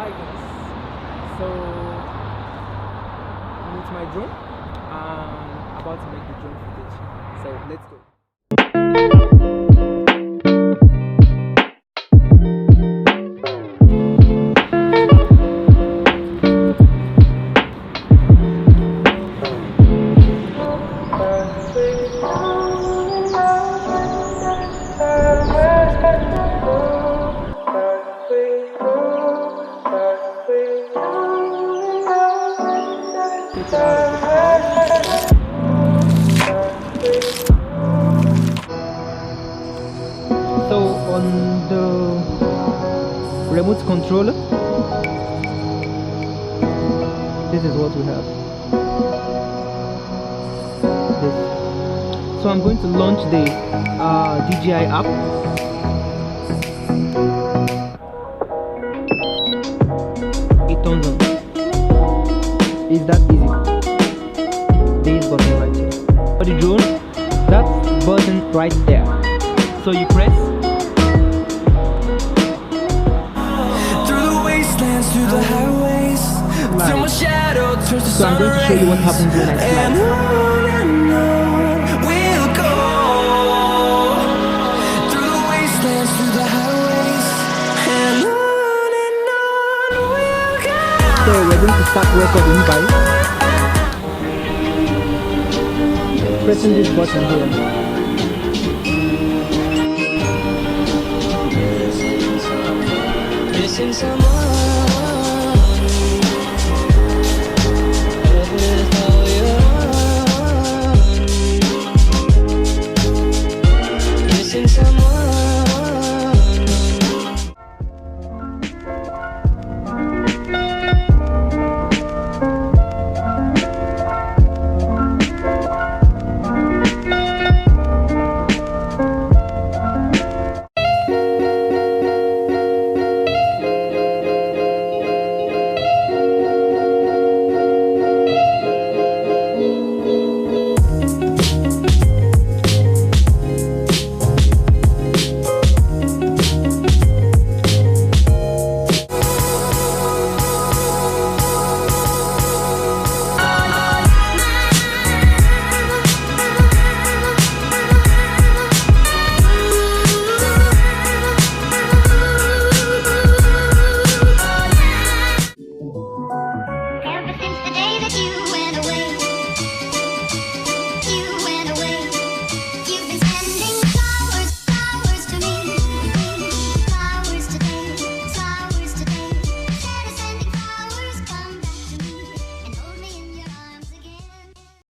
Hi guys, so I'm with my drone and about to make the drone footage, so let's go. So on the remote controller, this is what we have. This. So I'm going to launch the DJI app. It turns on. It's that easy. This button right here. For the drone, that button right there. So you press. Through the wastelands, through the highways, till my shadow turns to sun. So I'm going to show you what happens when I slide. We'll go through the wastelands, through the highways, and on we'll go. So we're going to start recording by pressing this button here. Missing someone.